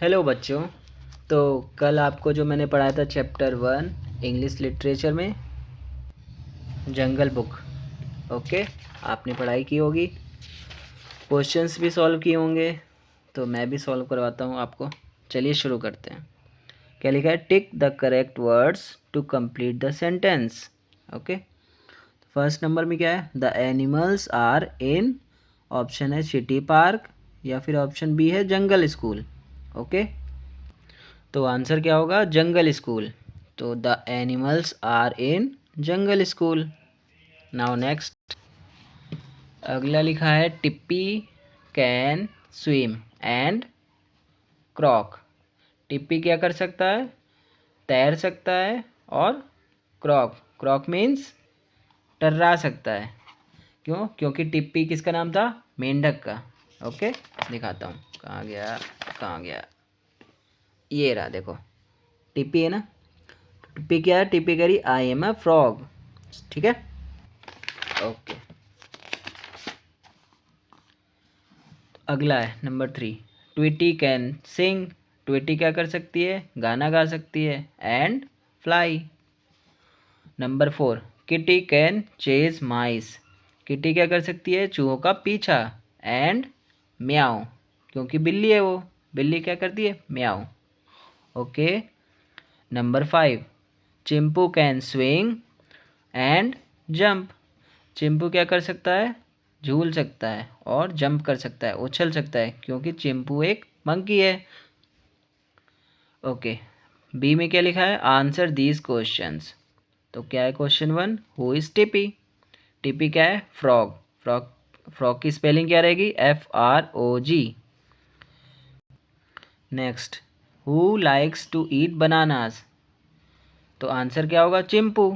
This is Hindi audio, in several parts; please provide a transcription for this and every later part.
हेलो बच्चों। तो कल आपको जो मैंने पढ़ाया था चैप्टर 1 इंग्लिश लिटरेचर में जंगल बुक। ओके, आपने पढ़ाई की होगी, क्वेश्चंस भी सॉल्व किए होंगे। तो मैं भी सॉल्व करवाता हूँ आपको। चलिए शुरू करते हैं। क्या लिखा है? Tick the correct words to complete the sentence. Okay, first number में क्या है? The animals are in, option है सिटी पार्क या फिर ऑप्शन बी है जंगल स्कूल। ओके, तो आंसर क्या होगा? Jungle school. तो the animals are in jungle school. Now next, अगला लिखा है Tippy can swim and croak. Tippy क्या कर सकता है? तैर सकता है। और क्रॉक, क्रॉक मीन्स टर्रा सकता है। क्यों? क्योंकि टिप्पी किसका नाम था? मेंढक का। ओके, दिखाता हूँ। कहाँ गया, कहाँ गया? ये रहा, देखो टिप्पी है ना। टिप्पी क्या है? टिप्पी करी आई एम अ फ्रॉग। ठीक है, ओके। अगला है नंबर 3, ट्विटी कैन सिंग। ट्विटी क्या कर सकती है? गाना गा सकती है। And fly. Number 4, kitty can chase mice. Kitty क्या कर सकती है? चूहों का पीछा। एंड म्याओ, क्योंकि बिल्ली है वो। बिल्ली क्या करती है? म्याओ। Okay, number 5, Chimpu can swing and jump. Chimpu क्या कर सकता है? झूल सकता है और जंप कर सकता है, उछल सकता है, क्योंकि चिंपू एक मंकी है। ओके, बी में क्या लिखा है? Answer these questions. तो क्या है question 1? Who is Tippy? Tippy क्या है? फ्रॉग। फ्रॉग, फ्रॉग की स्पेलिंग क्या रहेगी? FROG। Next, who likes to eat bananas? तो आंसर क्या होगा? चिंपू।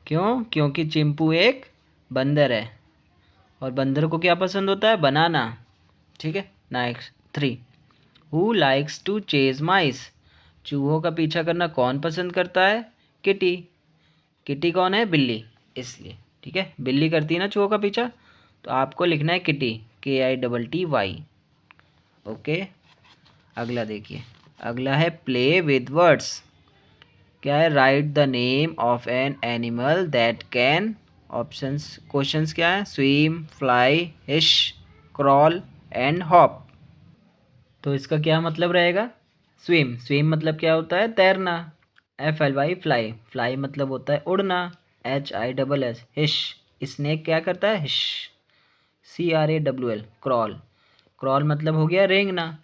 क्यों? क्योंकि चिंपू एक बंदर है और बंदर को क्या पसंद होता है? बनाना। ठीक है, next 3, who likes to chase mice? चूहों का पीछा करना कौन पसंद करता है? किटी। किटी कौन है? बिल्ली, इसलिए। ठीक है, बिल्ली करती है ना चूहों का पीछा। तो आपको लिखना है किटी, KITTY। ओके, अगला देखिए। अगला है प्ले विद वर्ड्स। क्या है? Right the name of an animal that can. Options, questions क्या है? Swim, fly, हिश, crawl and hop. तो इसका क्या मतलब रहेगा? स्विम, स्विम मतलब क्या होता है? तैरना। FLY फ्लाई, फ्लाई मतलब होता है उड़ना। HISS हिश, स्नेक क्या करता है? हिश। CRAWL क्रॉल, क्रॉल मतलब हो गया रेंगना।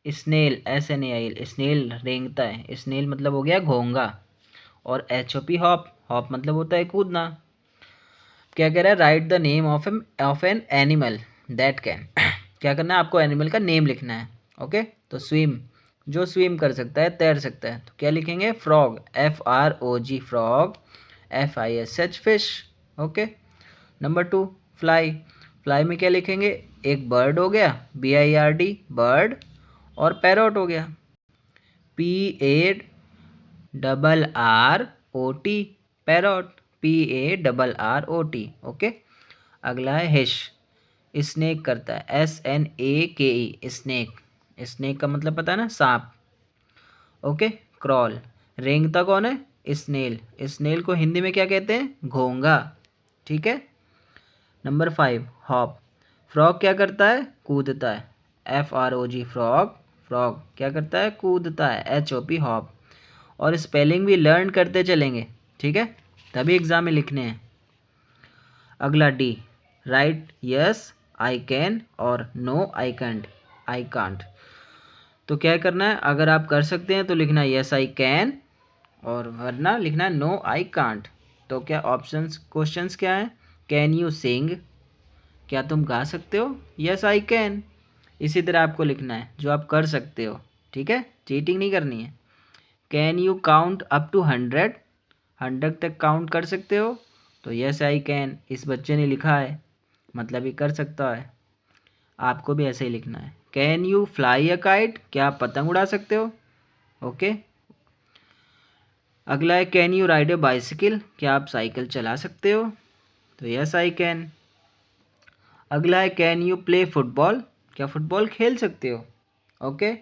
स्नेल, SNAIL स्नेल रेंगता है। स्नेल मतलब हो गया घोंगा। और HOP हॉप, हॉप मतलब होता है कूदना। क्या कह रहा है? Right the name of an animal that can. क्या करना है आपको? एनिमल का नेम लिखना है। ओके, तो स्विम, जो स्विम कर सकता है, तैर सकता है, तो क्या लिखेंगे? Frog, FROG frog. FISH fish. Okay, number 2, fly. Fly में क्या लिखेंगे? एक बर्ड हो गया, BIRD बर्ड, और पैरोट हो गया, PARROT पैरोट, PARROT। ओके, अगला है हिश, स्नेक करता है, SNAKE स्नेक। स्नेक का मतलब पता है ना? सांप। ओके, क्रॉल, रेंगता कौन है? स्नेल। स्नेल को हिंदी में क्या कहते हैं? घोंगा। ठीक है, नंबर 5, हॉप। फ्रॉग क्या करता है? कूदता है। FROG फ्रॉग, फ्रॉग क्या करता है? कूदता है। HOP hop. और स्पेलिंग भी लर्न करते चलेंगे, ठीक है, तभी एग्जाम में लिखने हैं। अगला D, right yes I can और no I can't, I can't. तो क्या करना है? अगर आप कर सकते हैं तो लिखना है यस आई कैन, और वरना लिखना है नो आई कांट। तो क्या ऑप्शंस, क्वेश्चंस क्या है? कैन यू सिंग, क्या तुम गा सकते हो? Yes I can. इसी तरह आपको लिखना है जो आप कर सकते हो, ठीक है, चीटिंग नहीं करनी है। Can you count up to 100, 100 तक काउंट कर सकते हो? तो यस आई कैन, इस बच्चे ने लिखा है, मतलब ये कर सकता है। आपको भी ऐसे ही लिखना है। Can you fly a kite, क्या आप पतंग उड़ा सकते हो? ओके, अगला है can you ride a bicycle, क्या आप साइकिल चला सकते हो? तो यस आई कैन। अगला है कैन यू प्ले फुटबॉल, क्या फुटबॉल खेल सकते हो? ओके,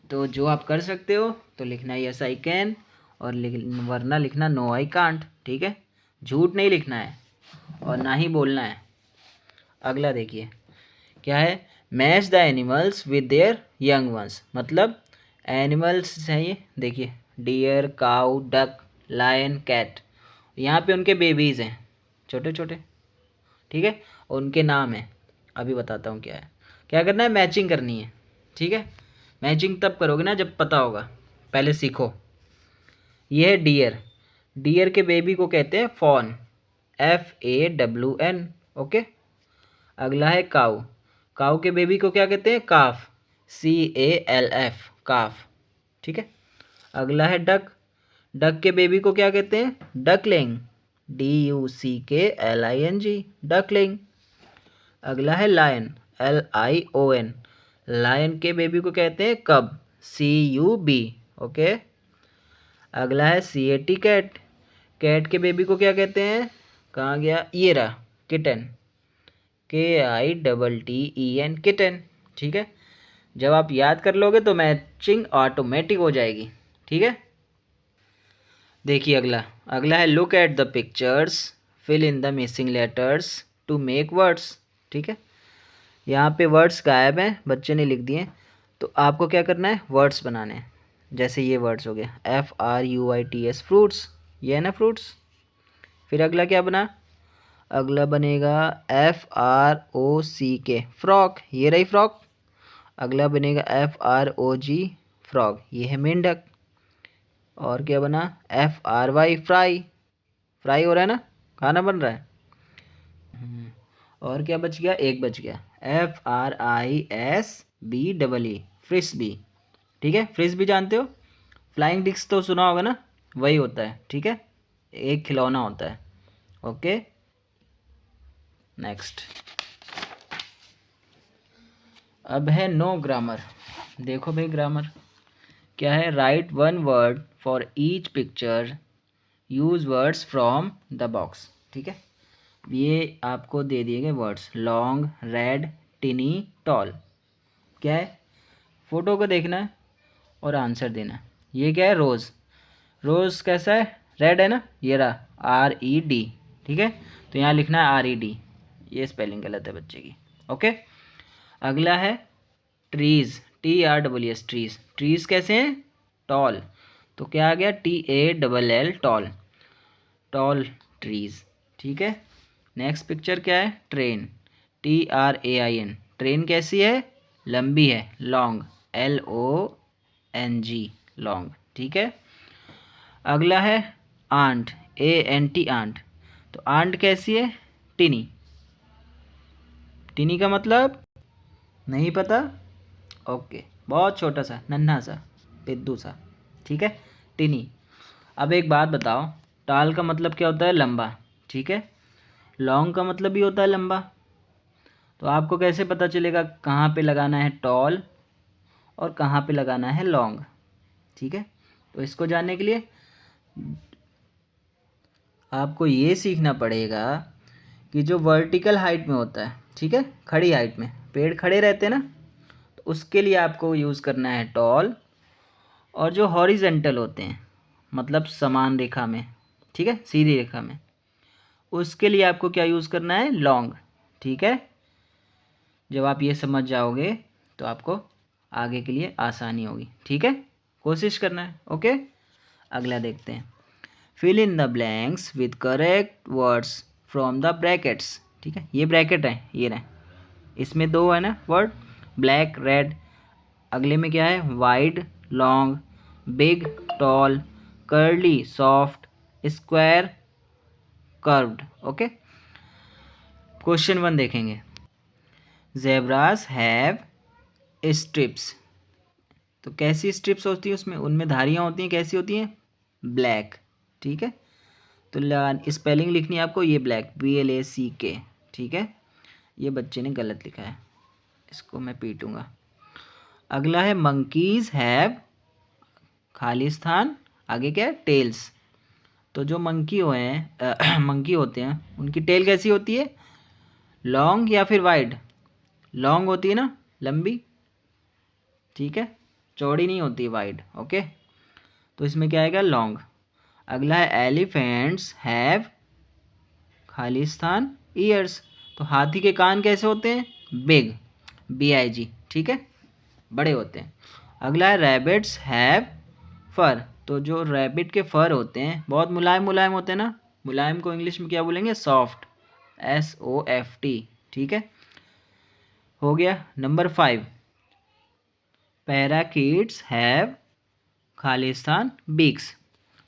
तो जो आप कर सकते हो तो लिखना यस आई कैन, और वरना लिखना नो आई कांट। ठीक है, झूठ नहीं लिखना है और ना ही बोलना है। अगला देखिए क्या है, match the animals with their young ones. मतलब एनिमल्स हैं ये, देखिए डियर, काऊ, डक, लायन, कैट। यहाँ पे उनके बेबीज़ हैं छोटे छोटे। ठीक है, और उनके नाम हैं। अभी बताता हूँ क्या है। क्या करना है, मैचिंग करनी है। ठीक है, मैचिंग तब करोगे ना जब पता होगा, पहले सीखो। ये है डियर। डियर के बेबी को कहते हैं फॉन, FAWN। ओके। अगला है काऊ। काऊ के बेबी को क्या कहते हैं, काफ, CALF, काफ। ठीक है। अगला है डक। डक के बेबी को क्या कहते हैं, डकलिंग, DUCKLING, डकलिंग। अगला है लायन, LION। लायन के बेबी को कहते हैं कब, CUB। ओके। अगला है CAT, कैट। कैट के बेबी को क्या कहते हैं, कहाँ गया, ये रहा, किटन, KITTEN, किटन। ठीक है, जब आप याद कर लोगे तो मैचिंग ऑटोमेटिक हो जाएगी। ठीक है। देखिए अगला, अगला है look at the pictures, fill in the missing letters to make words. ठीक है, यहाँ पे वर्ड्स गायब हैं, बच्चे ने लिख दिए, तो आपको क्या करना है, वर्ड्स बनाने हैं। जैसे ये वर्ड्स हो गया, FRUITS, फ्रूट्स, ये है ना फ्रूट्स। फिर अगला क्या बना, अगला बनेगा FROCK, फ्रॉक, ये रही फ्रॉक। अगला बनेगा FROG, फ्रॉग, ये है मेंढक। और क्या बना, FRY, फ्राई, फ्राई हो रहा है ना, खाना बन रहा है। और क्या बच गया, एक बच गया, FRISBEE, फ्रिस्बी। ठीक है, फ्रिस्बी जानते हो, फ्लाइंग डिस्क तो सुना होगा ना, वही होता है। ठीक है, एक खिलौना होता है। ओके। नेक्स्ट, अब है नो ग्रामर। देखो भाई ग्रामर क्या है, write one word for each picture, use words from the box. ठीक है, ये आपको दे दिए गए words, long, red, tiny, tall. क्या है, फोटो को देखना है और आंसर देना है। ये क्या है, रोज़। रोज़ कैसा है, रेड है ना, ये रहा RED। ठीक है, तो यहाँ लिखना है RED, ये स्पेलिंग गलत है बच्चे की। ओके। अगला है ट्रीज़, TREES, ट्रीज़। ट्रीज़ कैसे हैं, टॉल, तो क्या आ गया, TALL, टॉल, टॉल ट्रीज़। ठीक है। नेक्स्ट पिक्चर क्या है, ट्रेन, TRAIN, ट्रेन कैसी है, लंबी है, लॉन्ग, LONG, लॉन्ग। ठीक है। अगला है आंट, ANT, आंट, तो आंट कैसी है, टिनी। टिनी का मतलब नहीं पता, ओके, बहुत छोटा सा, नन्हा सा, पिद्दू सा। ठीक है, टिनी। अब एक बात बताओ, टाल का मतलब क्या होता है, लंबा। ठीक है, लॉन्ग का मतलब भी होता है लंबा। तो आपको कैसे पता चलेगा कहाँ पे लगाना है टॉल और कहाँ पे लगाना है लॉन्ग। ठीक है, तो इसको जानने के लिए आपको ये सीखना पड़ेगा कि जो वर्टिकल हाइट में होता है, ठीक है, खड़ी हाइट में पेड़ खड़े रहते हैं ना, तो उसके लिए आपको यूज़ करना है टॉल। और जो हॉरिजेंटल होते हैं, मतलब समान रेखा में, ठीक है, सीधी रेखा में, उसके लिए आपको क्या यूज़ करना है, लॉन्ग। ठीक है, जब आप ये समझ जाओगे तो आपको आगे के लिए आसानी होगी। ठीक है, कोशिश करना है। ओके। अगला देखते हैं, fill in the blanks with correct words from the brackets. ठीक है, ये ब्रैकेट है, ये रहे, इसमें दो है ना वर्ड, ब्लैक, रेड। अगले में क्या है, wide, long, big, tall, curly, soft, square, curved. Okay. Question 1 देखेंगे, ज़ेब्रास हैव स्ट्रिप्स, तो कैसी स्ट्रिप्स होती है उसमें, उनमें धारियाँ होती हैं, कैसी होती हैं, ब्लैक। ठीक है, तो स्पेलिंग लिखनी है आपको, ये ब्लैक, BLACK। ठीक है, ये बच्चे ने गलत लिखा है, इसको मैं पीटूंगा। अगला है मंकीज़ हैव, खाली स्थान, आगे क्या है, टेल्स। तो जो मंकी हुए हैं मंकी होते हैं, उनकी टेल कैसी होती है, लॉन्ग या फिर वाइड, लॉन्ग होती है ना, लंबी। ठीक है, चौड़ी नहीं होती वाइड। ओके, तो इसमें क्या आएगा, लॉन्ग। अगला है एलिफेंट्स हैव खालिस्तान ईयर्स। तो हाथी के कान कैसे होते हैं, बिग, BIG, ठीक है, बड़े होते हैं। अगला है रैबिट्स हैव फर। तो जो रैबिट के फर होते हैं बहुत मुलायम मुलायम होते हैं ना, मुलायम को इंग्लिश में क्या बोलेंगे, सॉफ्ट, SOFT, ठीक है। हो गया। Number 5, parakeets have Khalistan beaks.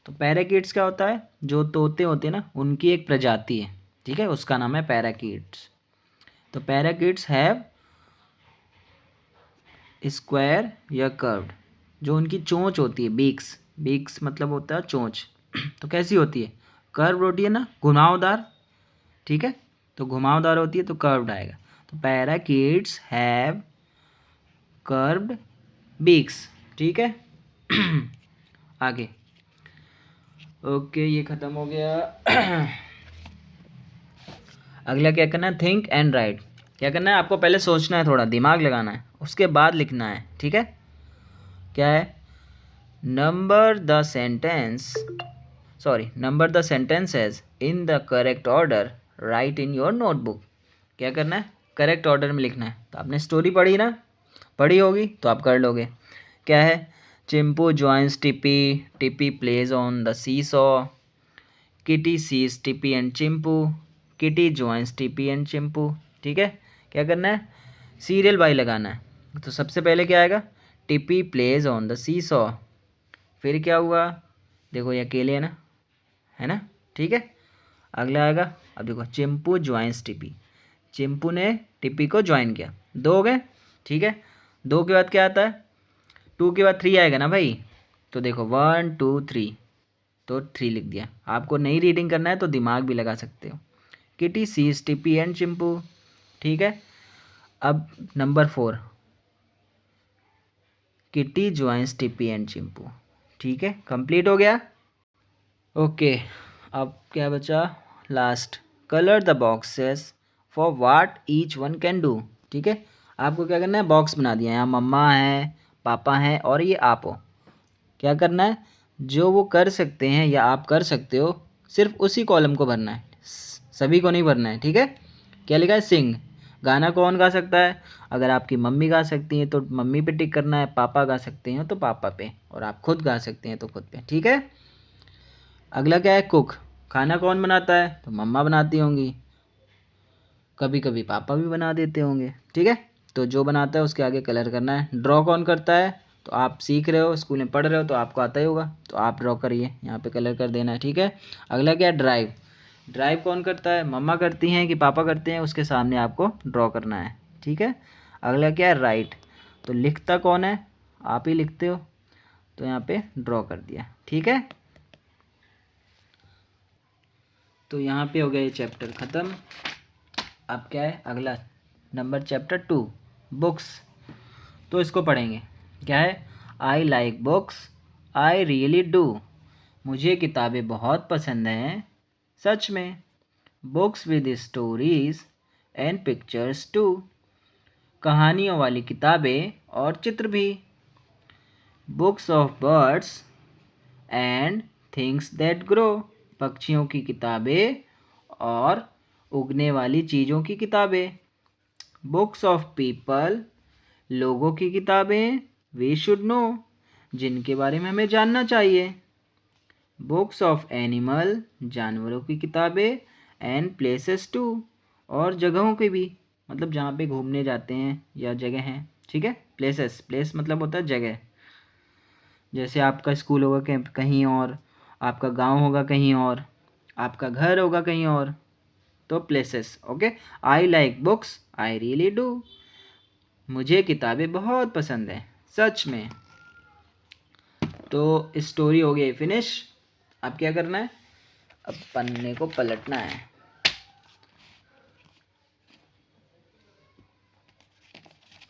तो पैराकीट्स क्या होता है, जो तोते होते हैं ना उनकी एक प्रजाति है, ठीक है, उसका नाम है पैराकीट्स। तो पैराकीट्स हैव स्क्वायर या कर्व्ड। जो उनकी चोंच होती है, बीक्स, बीक्स मतलब होता है चोंच, तो कैसी होती है, कर्व होती है ना, घुमावदार, ठीक है, तो घुमावदार होती है तो कर्व्ड आएगा। तो पैराकीट्स हैव कर्व्ड बीक्स, ठीक है। आगे, ओके, ये ख़त्म हो गया। अगला क्या करना है, थिंक एंड राइट। क्या करना है, आपको पहले सोचना है, थोड़ा दिमाग लगाना है, उसके बाद लिखना है, ठीक है। क्या है, number the sentences in the correct order, right in your notebook. क्या करना है, करेक्ट ऑर्डर में लिखना है। तो आपने स्टोरी पढ़ी ना, पढ़ी होगी तो आप कर लोगे। क्या है, Chimpu joins Tippy, Tippy plays on the seesaw, Kitty sees Tippy and Chimpu, Kitty joins Tippy and Chimpu, ठीक है। क्या करना है, सीरियल बाई लगाना है। तो सबसे पहले क्या आएगा, Tippy plays on the seesaw, फिर क्या हुआ, देखो ये अकेले है ना, ठीक है। अगला आएगा, अब देखो, चिंपू ज्वाइंस टिपी, चिंपू ने टिपी को ज्वाइन किया, 2 हो गए, ठीक है। 2 के बाद क्या आता है, 2 के बाद 3 आएगा ना भाई, तो देखो 1 2 3, तो 3 लिख दिया। आपको नई रीडिंग करना है तो दिमाग भी लगा सकते हो। Kitty sees Tippy and Chimpu, ठीक है। अब number 4, Kitty joins Tippy and Chimpu, ठीक है, कंप्लीट हो गया। ओके, अब क्या बचा, last, colour the boxes for what each one can do, ठीक है। आपको क्या करना है, बॉक्स बना दिया, यहाँ मम्मा है, पापा हैं और ये आप हो। क्या करना है, जो वो कर सकते हैं या आप कर सकते हो, सिर्फ उसी कॉलम को भरना है, सभी को नहीं भरना है, ठीक है। क्या लिखा है, सिंग, गाना कौन गा सकता है, अगर आपकी मम्मी गा सकती हैं तो मम्मी पे टिक करना है, पापा गा सकते हैं तो पापा पे, और आप खुद गा सकते हैं तो खुद पे, ठीक है। अगला क्या है, कुक, खाना कौन बनाता है, तो मम्मा बनाती होंगी, कभी कभी पापा भी बना देते होंगे, ठीक है। तो जो बनाता है उसके आगे कलर करना है। ड्रॉ कौन करता है, तो आप सीख रहे हो, स्कूल में पढ़ रहे हो तो आपको आता ही होगा, तो आप ड्रॉ करिए, यहाँ पे कलर कर देना है, ठीक है। अगला क्या है, ड्राइव, ड्राइव कौन करता है, मम्मा करती हैं कि पापा करते हैं, उसके सामने आपको ड्रॉ करना है, ठीक है। अगला क्या है, राइट, तो लिखता कौन है, आप ही लिखते हो, तो यहाँ पे ड्रॉ कर दिया, ठीक है। तो यहाँ पे हो गया ये चैप्टर ख़त्म। अब क्या है, अगला नंबर चैप्टर 2, बुक्स। तो इसको पढ़ेंगे। क्या है, I like books, I really do. मुझे किताबें बहुत पसंद हैं, सच में। Books with stories and pictures too. कहानियों वाली किताबें और चित्र भी। Books of birds and things that grow. पक्षियों की किताबें और उगने वाली चीज़ों की किताबें। बुक्स ऑफ पीपल, लोगों की किताबें, वी शुड नो, जिनके बारे में हमें जानना चाहिए। बुक्स ऑफ एनिमल, जानवरों की किताबें, एंड प्लेसेस टू, और जगहों की भी, मतलब जहाँ पे घूमने जाते हैं या जगह हैं, ठीक है। प्लेसेस, प्लेस मतलब होता है जगह, जैसे आपका स्कूल होगा कहीं और, आपका गांव होगा कहीं और, आपका घर होगा कहीं और, तो places, okay. I like books, I really do. मुझे किताबें बहुत पसंद हैं, सच में। तो स्टोरी हो गई फिनिश। अब क्या करना है, अब पन्ने को पलटना है।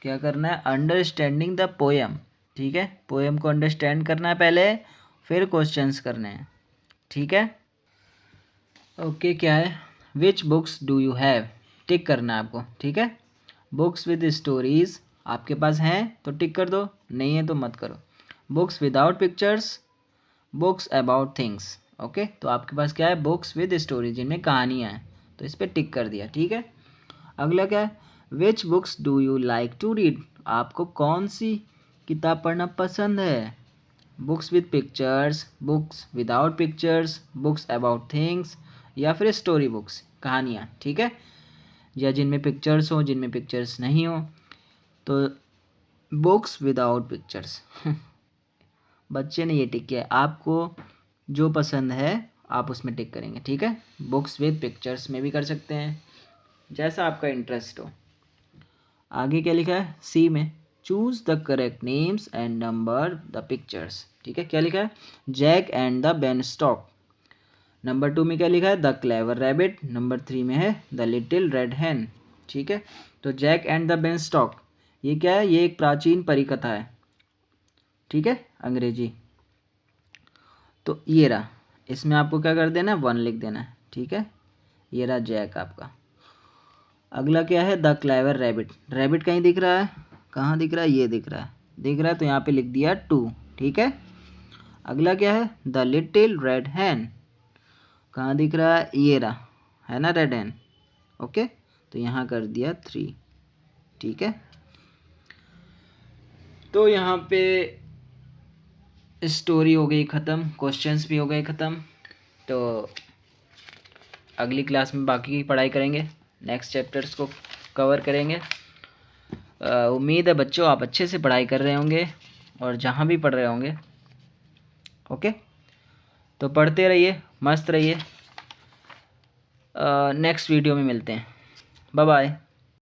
क्या करना है, अंडरस्टैंडिंग द पोएम, ठीक है। पोएम को अंडरस्टैंड करना है पहले, फिर क्वेश्चंस करने हैं, ठीक है। ओके, क्या है, which books do you have, tick करना है आपको, ठीक है। बुक्स विद स्टोरीज आपके पास हैं तो टिक कर दो, नहीं है तो मत करो। Books without pictures, books about things. Okay, तो आपके पास क्या है, बुक्स विद स्टोरी, जिनमें कहानियाँ हैं, तो इस पर टिक कर दिया। ठीक है, अगला क्या है, which books do you like to read, आपको कौन सी किताब पढ़ना पसंद है। Books with pictures, books without pictures, books about things, या फिर स्टोरी बुक्स, कहानियाँ। ठीक है, या जिनमें पिक्चर्स हो, जिनमें पिक्चर्स नहीं हो, तो बुक्स विदाउट पिक्चर्स। बच्चे ने ये टिक किया, आपको जो पसंद है आप उसमें टिक करेंगे। ठीक है, बुक्स विद पिक्चर्स में भी कर सकते हैं, जैसा आपका इंटरेस्ट हो। आगे क्या लिखा है, सी में, choose the correct names and number the pictures. ठीक है, क्या लिखा है, Jack and the beanstalk. Number 2 में क्या लिखा है, द क्लेवर रैबिट। नंबर 3 में है द लिटिल रेड हैन। ठीक है, तो Jack and the beanstalk ये क्या है, ये एक प्राचीन परिकथा है। ठीक है, अंग्रेजी। तो ये रहा, इसमें आपको क्या कर देना है, 1 लिख देना है। ठीक है, ये रहा जैक आपका। अगला क्या है, द क्लेवर रैबिट। रैबिट कहीं दिख रहा है, कहाँ दिख रहा है, ये दिख रहा है, दिख रहा है तो यहाँ पे लिख दिया 2। ठीक है, अगला क्या है, द लिटिल रेड हैन, कहाँ दिख रहा है, ये रहा, है ना रेड हैन। ओके, तो यहाँ कर दिया 3। ठीक है, तो यहाँ पे स्टोरी हो गई ख़त्म, क्वेश्चंस भी हो गए ख़त्म। तो अगली क्लास में बाकी की पढ़ाई करेंगे, नेक्स्ट चैप्टर्स को कवर करेंगे। उम्मीद है बच्चों आप अच्छे से पढ़ाई कर रहे होंगे और जहाँ भी पढ़ रहे होंगे। ओके, तो पढ़ते रहिए, मस्त रहिए। नेक्स्ट वीडियो में मिलते हैं, बाय बाय।